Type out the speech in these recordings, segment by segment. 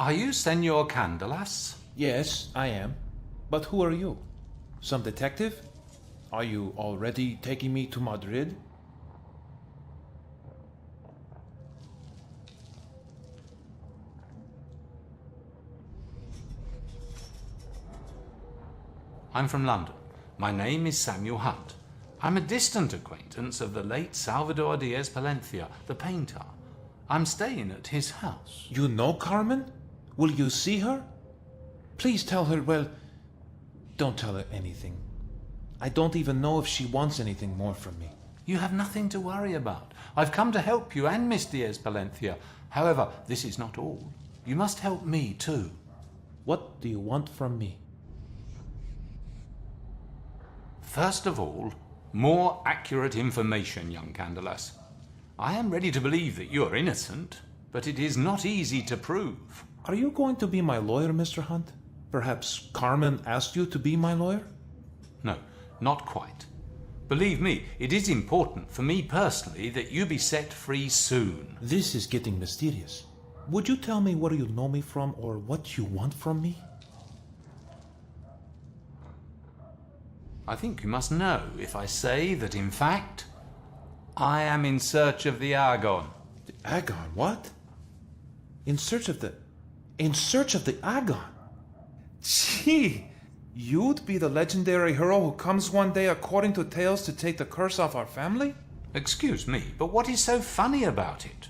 Are you Senor Candelas? Yes, I am. But who are you? Some detective? Are you already taking me to Madrid? I'm from London. My name is Samuel Hunt. I'm a distant acquaintance of the late Salvador Diaz Palencia, the painter. I'm staying at his house. You know Carmen? Will you see her? Please tell her, well, don't tell her anything. I don't even know if she wants anything more from me. You have nothing to worry about. I've come to help you and Miss Diaz Palencia. However, this is not all. You must help me too. What do you want from me? First of all, more accurate information, young Candelas. I am ready to believe that you are innocent, but it is not easy to prove. Are you going to be my lawyer, Mr. Hunt? Perhaps Carmen asked you to be my lawyer? No, not quite. Believe me, it is important for me personally that you be set free soon. This is getting mysterious. Would you tell me where you know me from or what you want from me? I think you must know if I say that, in fact, I am in search of the AGON. The AGON? What? In search of the AGON? Gee! You'd be the legendary hero who comes one day according to tales to take the curse off our family? Excuse me, but what is so funny about it?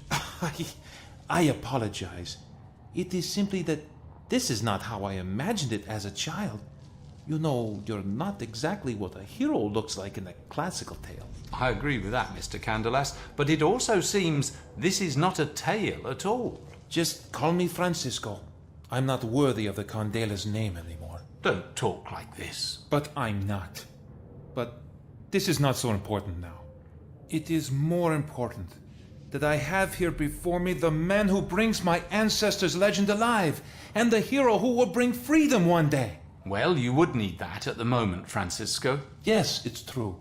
I apologize. It is simply that this is not how I imagined it as a child. You know, you're not exactly what a hero looks like in a classical tale. I agree with that, Mr. Candelas, but it also seems this is not a tale at all. Just call me Francisco. I'm not worthy of the Candela's name anymore. Don't talk like this. But I'm not. But this is not so important now. It is more important that I have here before me the man who brings my ancestors' legend alive, and the hero who will bring freedom one day. Well, you would need that at the moment, Francisco. Yes, it's true.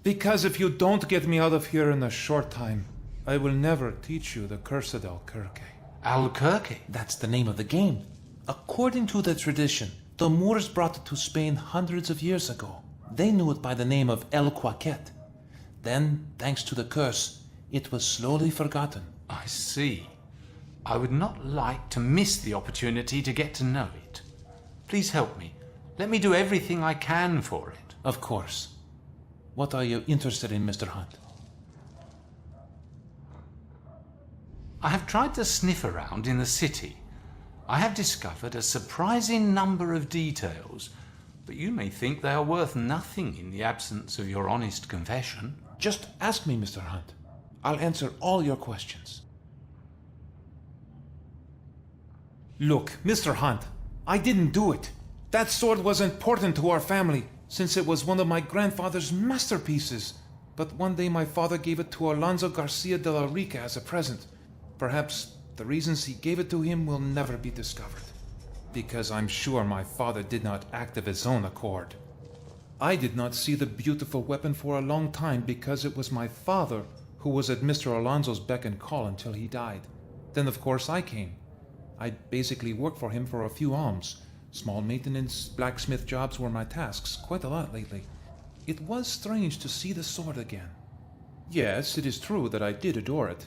Because if you don't get me out of here in a short time, I will never teach you the curse of Albuquerque. Albuquerque? That's the name of the game. According to the tradition, the Moors brought it to Spain hundreds of years ago. They knew it by the name of El Quaquet. Then, thanks to the curse, it was slowly forgotten. I see. I would not like to miss the opportunity to get to know it. Please help me. Let me do everything I can for it. Of course. What are you interested in, Mr. Hunt? I have tried to sniff around in the city. I have discovered a surprising number of details, but you may think they are worth nothing in the absence of your honest confession. Just ask me, Mr. Hunt. I'll answer all your questions. Look, Mr. Hunt, I didn't do it. That sword was important to our family, since it was one of my grandfather's masterpieces. But one day my father gave it to Alonso Garcia de la Rica as a present. Perhaps the reasons he gave it to him will never be discovered. Because I'm sure my father did not act of his own accord. I did not see the beautiful weapon for a long time because it was my father who was at Mr. Alonso's beck and call until he died. Then of course I came. I basically worked for him for a few alms. Small maintenance, blacksmith jobs were my tasks, quite a lot lately. It was strange to see the sword again. Yes, it is true that I did adore it.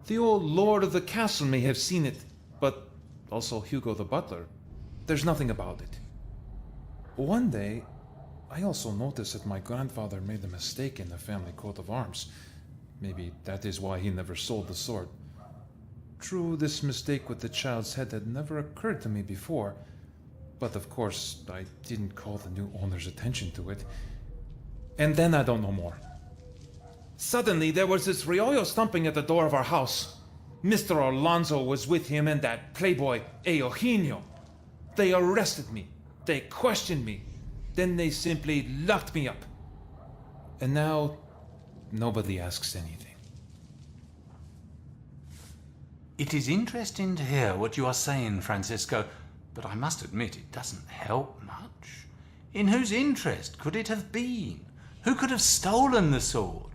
The old lord of the castle may have seen it, but also Hugo the butler. There's nothing about it. One day, I also noticed that my grandfather made a mistake in the family coat of arms. Maybe that is why he never sold the sword. True, this mistake with the child's head had never occurred to me before, but of course, I didn't call the new owner's attention to it. And then I don't know more. Suddenly, there was this riollo stumping at the door of our house. Mr. Alonso was with him and that playboy, Eugenio. They arrested me. They questioned me. Then they simply locked me up. And now, nobody asks anything. It is interesting to hear what you are saying, Francisco, but I must admit it doesn't help much. In whose interest could it have been? Who could have stolen the sword?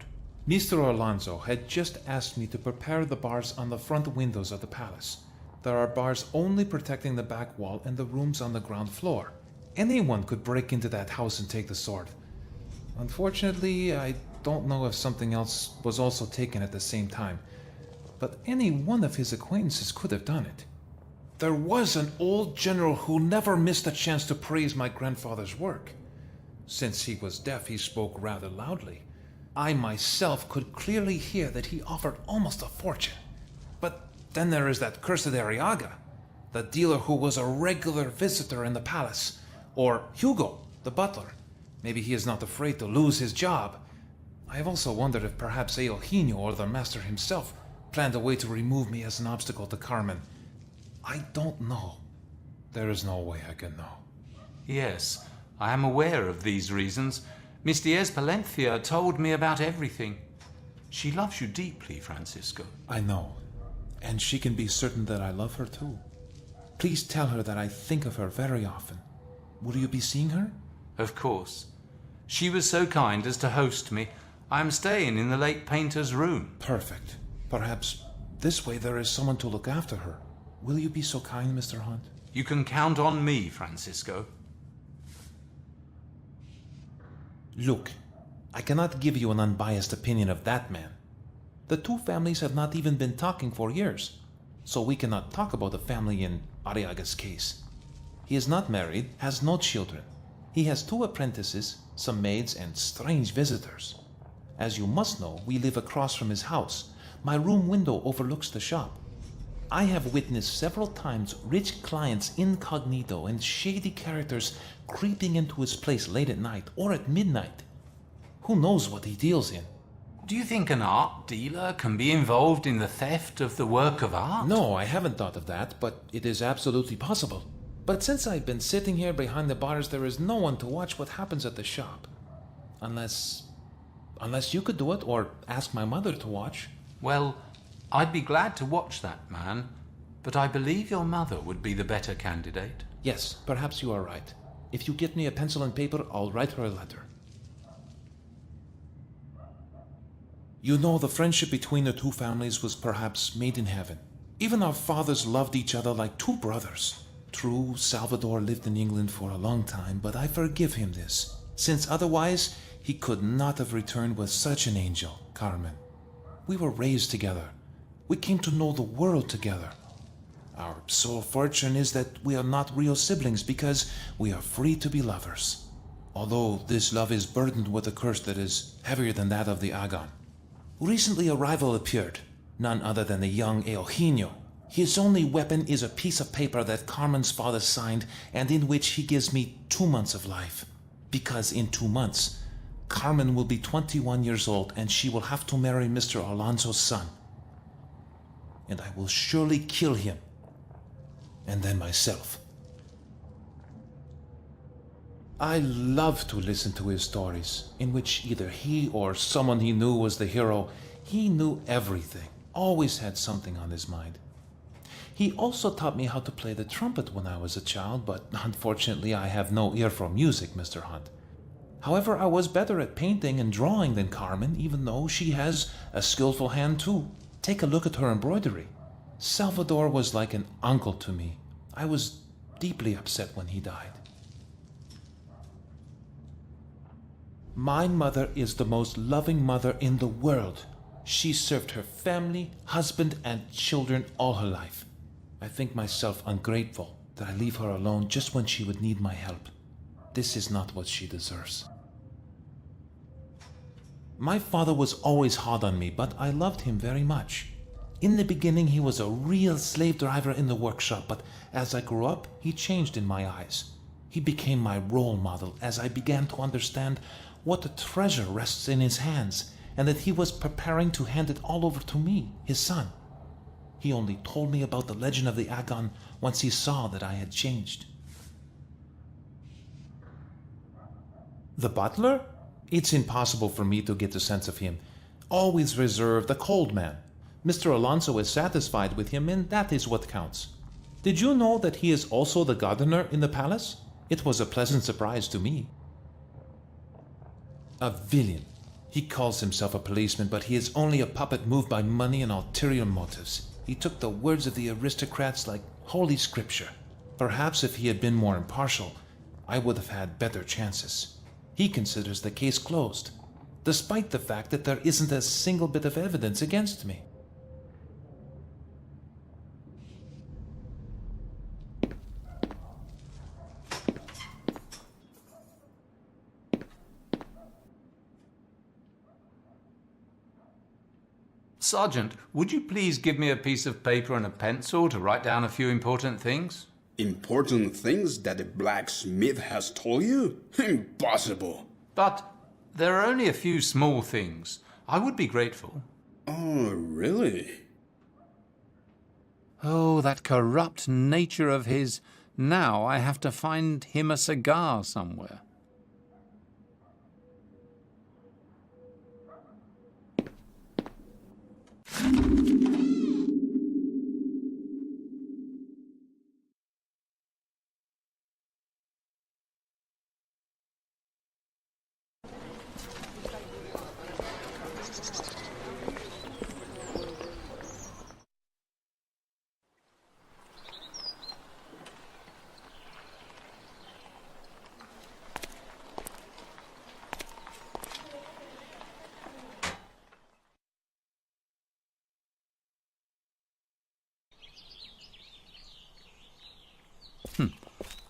Mr. Alonso had just asked me to prepare the bars on the front windows of the palace. There are bars only protecting the back wall and the rooms on the ground floor. Anyone could break into that house and take the sword. Unfortunately, I don't know if something else was also taken at the same time, but any one of his acquaintances could have done it. There was an old general who never missed a chance to praise my grandfather's work. Since he was deaf, he spoke rather loudly. I myself could clearly hear that he offered almost a fortune. But then there is that cursed Arriaga, the dealer who was a regular visitor in the palace. Or Hugo, the butler. Maybe he is not afraid to lose his job. I have also wondered if perhaps Eugenio or the master himself planned a way to remove me as an obstacle to Carmen. I don't know. There is no way I can know. Yes, I am aware of these reasons. Miss Diaz Palencia told me about everything. She loves you deeply, Francisco. I know. And she can be certain that I love her too. Please tell her that I think of her very often. Will you be seeing her? Of course. She was so kind as to host me. I am staying in the late painter's room. Perfect. Perhaps this way there is someone to look after her. Will you be so kind, Mr. Hunt? You can count on me, Francisco. Look, I cannot give you an unbiased opinion of that man. The two families have not even been talking for years, so we cannot talk about the family in Arriaga's case. He is not married, has no children. He has 2 apprentices, some maids, and strange visitors. As you must know, we live across from his house. My room window overlooks the shop. I have witnessed several times rich clients incognito and shady characters creeping into his place late at night or at midnight. Who knows what he deals in? Do you think an art dealer can be involved in the theft of the work of art? No, I haven't thought of that, but it is absolutely possible. But since I've been sitting here behind the bars, there is no one to watch what happens at the shop. Unless you could do it, or ask my mother to watch. Well, I'd be glad to watch that man, but I believe your mother would be the better candidate. Yes, perhaps you are right. If you get me a pencil and paper, I'll write her a letter. You know, the friendship between the two families was perhaps made in heaven. Even our fathers loved each other like 2 brothers. True, Salvador lived in England for a long time, but I forgive him this, since otherwise he could not have returned with such an angel, Carmen. We were raised together. We came to know the world together. Our sole fortune is that we are not real siblings because we are free to be lovers. Although this love is burdened with a curse that is heavier than that of the AGON. Recently a rival appeared, none other than the young Eugenio. His only weapon is a piece of paper that Carmen's father signed and in which he gives me 2 months of life. Because in 2 months, Carmen will be 21 years old and she will have to marry Mr. Alonso's son. And I will surely kill him. And then myself. I love to listen to his stories, in which either he or someone he knew was the hero. He knew everything, always had something on his mind. He also taught me how to play the trumpet when I was a child, but unfortunately I have no ear for music, Mr. Hunt. However, I was better at painting and drawing than Carmen, even though she has a skillful hand too. Take a look at her embroidery. Salvador was like an uncle to me. I was deeply upset when he died. My mother is the most loving mother in the world. She served her family, husband, and children all her life. I think myself ungrateful that I leave her alone just when she would need my help. This is not what she deserves. My father was always hard on me, but I loved him very much. In the beginning, he was a real slave driver in the workshop, but as I grew up, he changed in my eyes. He became my role model as I began to understand what a treasure rests in his hands, and that he was preparing to hand it all over to me, his son. He only told me about the legend of the AGON once he saw that I had changed. The butler? It's impossible for me to get a sense of him. Always reserved, a cold man. Mr. Alonso is satisfied with him, and that is what counts. Did you know that he is also the gardener in the palace? It was a pleasant surprise to me. A villain. He calls himself a policeman, but he is only a puppet moved by money and ulterior motives. He took the words of the aristocrats like holy scripture. Perhaps if he had been more impartial, I would have had better chances. He considers the case closed, despite the fact that there isn't a single bit of evidence against me. Sergeant, would you please give me a piece of paper and a pencil to write down a few important things? Important things that the blacksmith has told you? Impossible. But there are only a few small things. I would be grateful. Oh, really? Oh, that corrupt nature of his. Now I have to find him a cigar somewhere.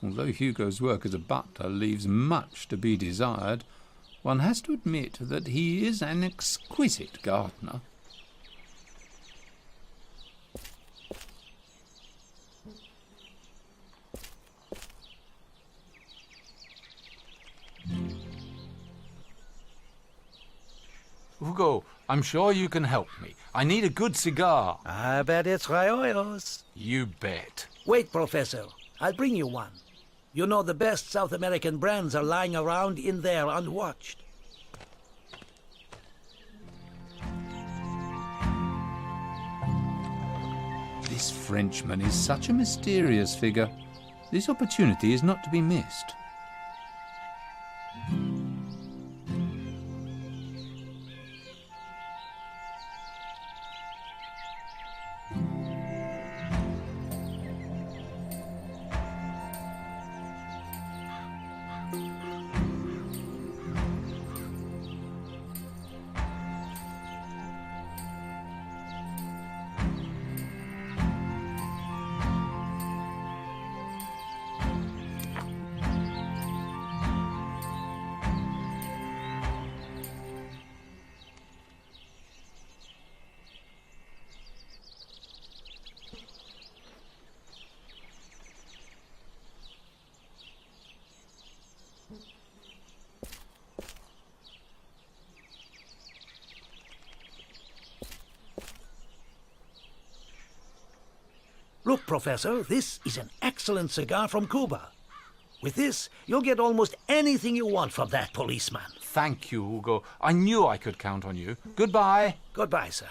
Although Hugo's work as a butler leaves much to be desired, one has to admit that he is an exquisite gardener. Hugo, I'm sure you can help me. I need a good cigar. I bet it's Rayolos. You bet. Wait, Professor. I'll bring you one. You know the best South American brands are lying around in there unwatched. This Frenchman is such a mysterious figure. This opportunity is not to be missed. Look, Professor, this is an excellent cigar from Cuba. With this, you'll get almost anything you want from that policeman. Thank you, Hugo. I knew I could count on you. Goodbye. Goodbye, sir.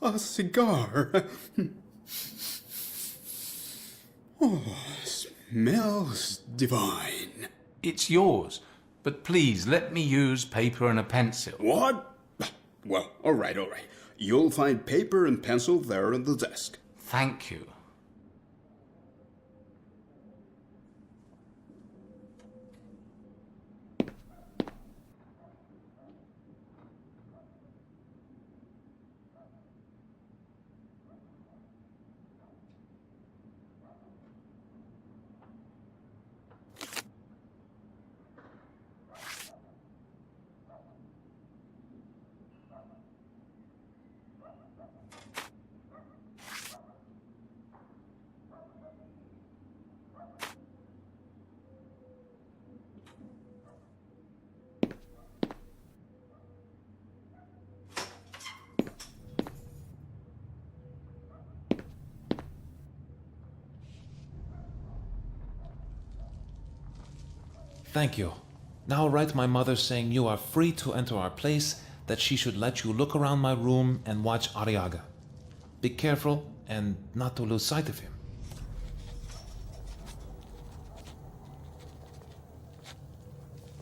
A cigar. Oh, smells divine. It's yours, but please let me use paper and a pencil. What? Well, all right. You'll find paper and pencil there on the desk. Thank you. Thank you. Now write my mother saying you are free to enter our place, that she should let you look around my room and watch Arriaga. Be careful and not to lose sight of him.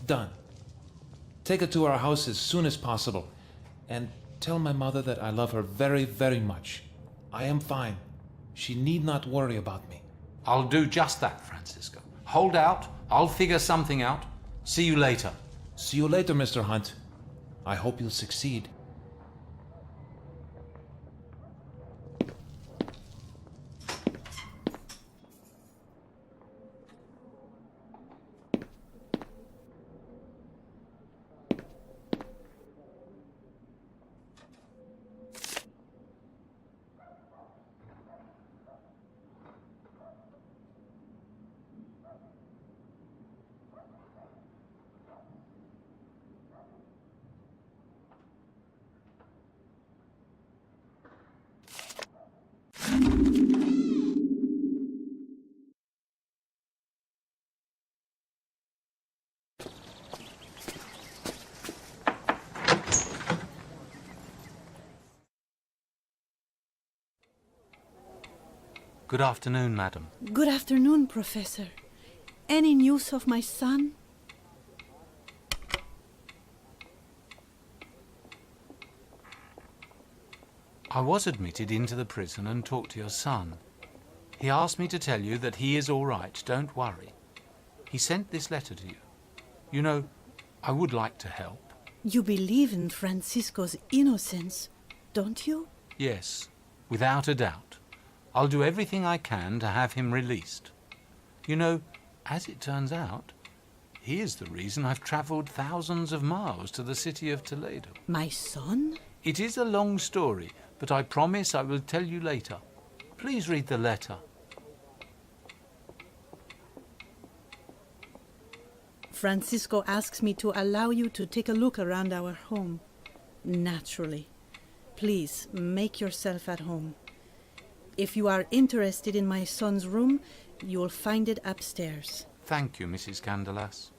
Done. Take her to our house as soon as possible, and tell my mother that I love her very, very much. I am fine. She need not worry about me. I'll do just that, Francisco. Hold out. I'll figure something out. See you later. See you later, Mr. Hunt. I hope you'll succeed. Good afternoon, madam. Good afternoon, Professor. Any news of my son? I was admitted into the prison and talked to your son. He asked me to tell you that he is all right, don't worry. He sent this letter to you. You know, I would like to help. You believe in Francisco's innocence, don't you? Yes, without a doubt. I'll do everything I can to have him released. You know, as it turns out, he is the reason I've travelled thousands of miles to the city of Toledo. My son? It is a long story, but I promise I will tell you later. Please read the letter. Francisco asks me to allow you to take a look around our home. Naturally. Please, make yourself at home. If you are interested in my son's room, you will find it upstairs. Thank you, Mrs. Candelas.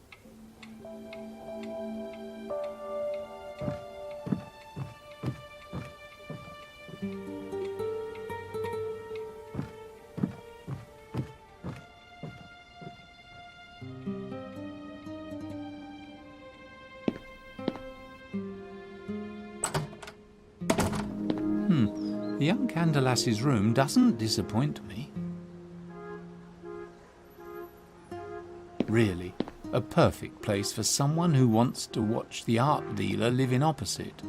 Young Candelas's room doesn't disappoint me. Really, a perfect place for someone who wants to watch the art dealer living opposite.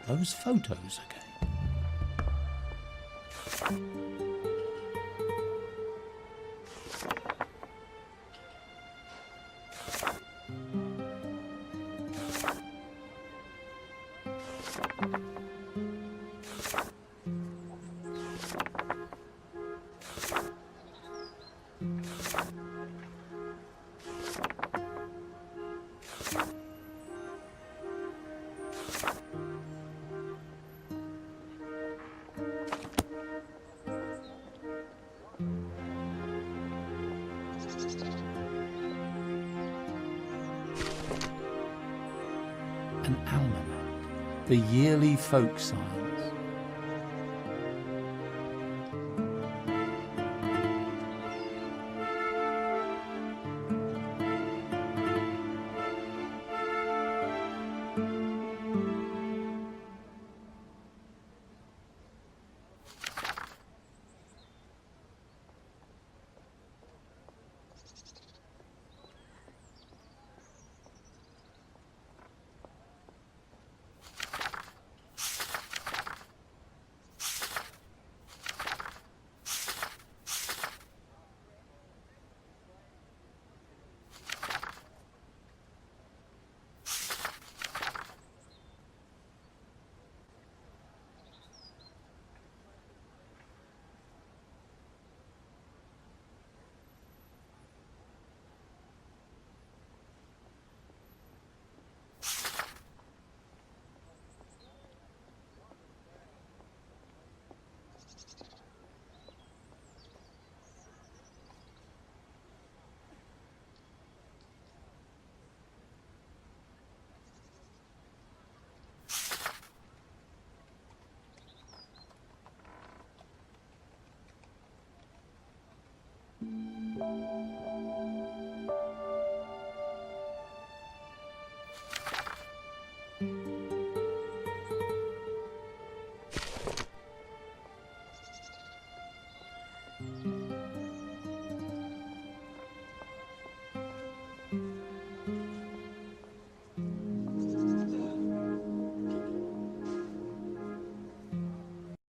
Those photos again. An almanac, the yearly folk science.